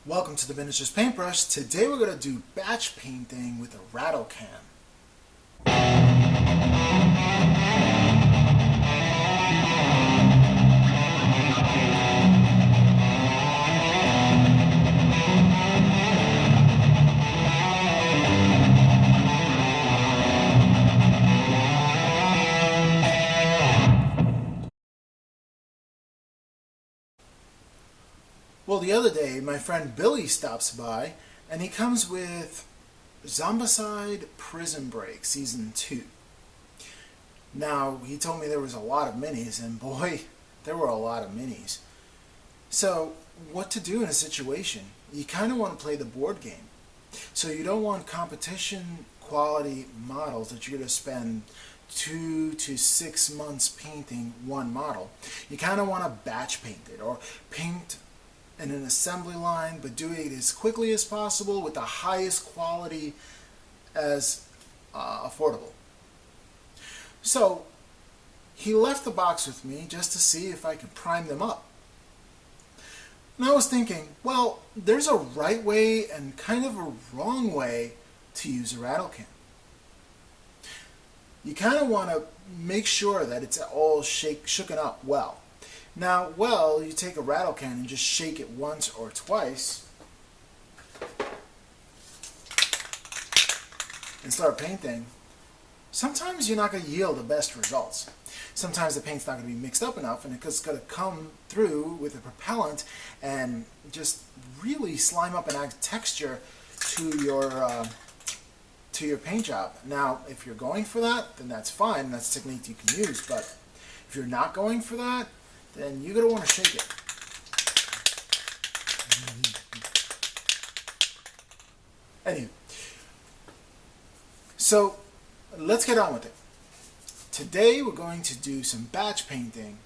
Welcome to the Miniatures Paintbrush. Today we're going to do batch painting with a Rattlecan. Well, the other day my friend Billy stops by and he comes with Zombicide Prison Break Season 2. Now, he told me there was a lot of minis, and boy, there were a lot of minis. So, what to do in a situation? You kind of want to play the board game. So you don't want competition quality models that you're going to spend 2 to 6 months painting one model. You kind of want to batch paint it or paint in an assembly line, but do it as quickly as possible with the highest quality as affordable. So he left the box with me just to see if I could prime them up. And I was thinking, well, there's a right way and kind of a wrong way to use a Rattlecan. You kind of want to make sure that it's all shooken up well. Now, you take a Rattlecan and just shake it once or twice and start painting. Sometimes you're not going to yield the best results. Sometimes the paint's not going to be mixed up enough, and it's going to come through with a propellant and just really slime up and add texture to your paint job. Now, if you're going for that, then that's fine. That's a technique you can use. But if you're not going for that, then you're going to want to shake it. Anyway, so let's get on with it. Today we're going to do some batch painting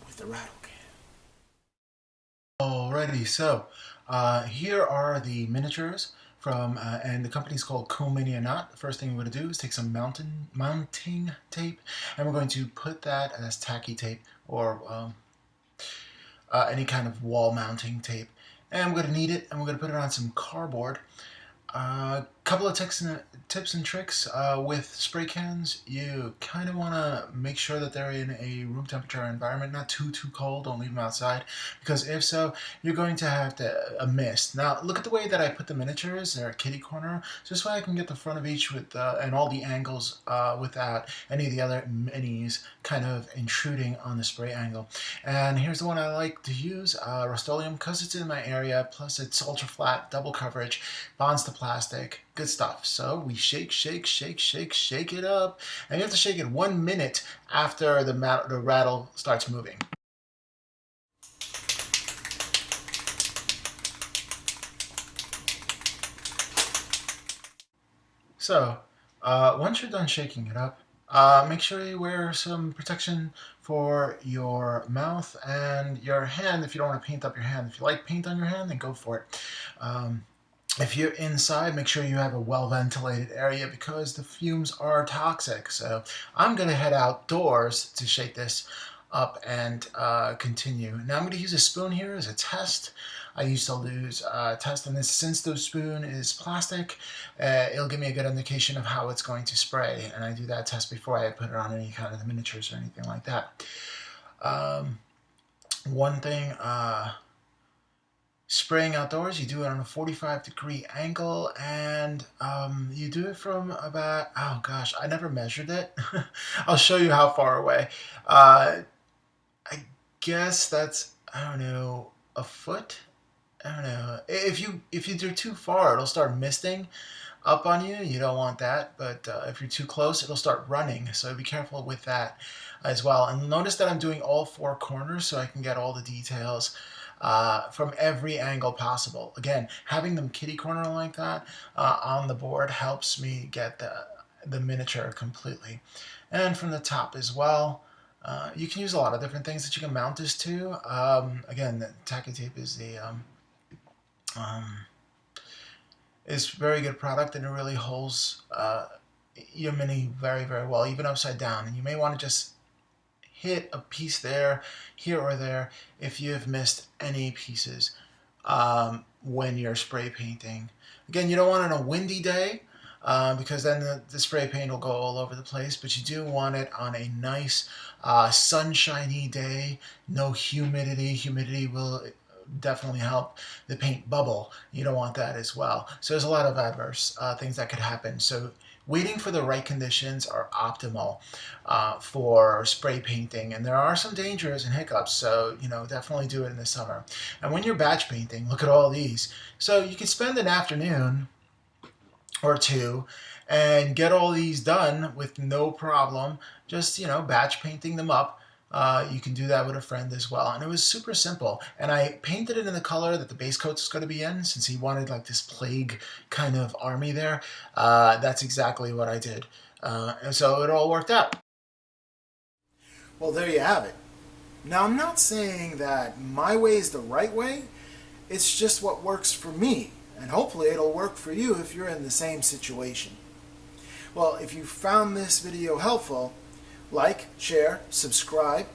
with the Rattlecan. Alrighty, so here are the miniatures from, and the company's called Comania Knot. The first thing we're going to do is take some mounting tape, and we're going to put that as tacky tape or any kind of wall mounting tape. And we're going to knead it, and we're going to put it on some cardboard. A couple of tips and tricks with spray cans. You kind of want to make sure that they're in a room temperature environment, not too cold. Don't leave them outside, because if so, you're going to have a mist. Now, look at the way that I put the miniatures. They're a kitty corner, so this way I can get the front of each with and all the angles without any of the other minis kind of intruding on the spray angle. And here's the one I like to use, Rust-Oleum, because it's in my area. Plus, it's ultra flat, double coverage, bonds to plastic, good stuff. So we shake it up, and you have to shake it 1 minute after the rattle starts moving. So once you're done shaking it up, make sure you wear some protection for your mouth and your hand if you don't want to paint up your hand. If you like paint on your hand, then go for it. If you're inside, make sure you have a well-ventilated area because the fumes are toxic. So I'm going to head outdoors to shake this up and continue. Now I'm going to use a spoon here as a test. I used to use test, and since the spoon is plastic, it'll give me a good indication of how it's going to spray. And I do that test before I put it on any kind of the miniatures or anything like that. One thing, spraying outdoors, you do it on a 45-degree angle, and you do it from about, oh gosh, I never measured it. I'll show you how far away. I guess that's, I don't know, a foot? I don't know. If you do too far, it'll start misting up on you. You don't want that. But if you're too close, it'll start running. So be careful with that as well. And notice that I'm doing all 4 corners so I can get all the details from every angle possible. Again, having them kitty corner like that on the board helps me get the miniature completely. And from the top as well. You can use a lot of different things that you can mount this to. Again, the tacky tape is it's a very good product, and it really holds your mini very well, even upside down. And you may want to just hit a piece there, here or there, if you have missed any pieces. when you're spray painting. Again, you don't want it on a windy day because then the spray paint will go all over the place, but you do want it on a nice sunshiny day, no humidity. Humidity will definitely help the paint bubble. You don't want that as well. So there's a lot of adverse things that could happen. So waiting for the right conditions are optimal for spray painting, and there are some dangers and hiccups, so definitely do it in the summer. And when you're batch painting, look at all these. So you can spend an afternoon or two and get all these done with no problem, just batch painting them up. You can do that with a friend as well. And it was super simple. And I painted it in the color that the base coat is going to be in, since he wanted like this plague kind of army there. That's exactly what I did. And so it all worked out. Well, there you have it. Now, I'm not saying that my way is the right way. It's just what works for me. And hopefully it'll work for you if you're in the same situation. Well, if you found this video helpful, like, share, subscribe,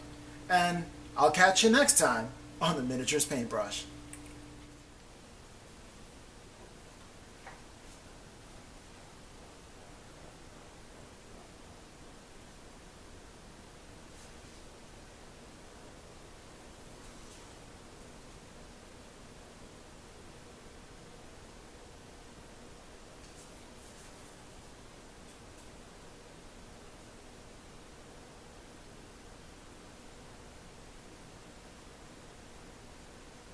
and I'll catch you next time on the Miniatures Paintbrush.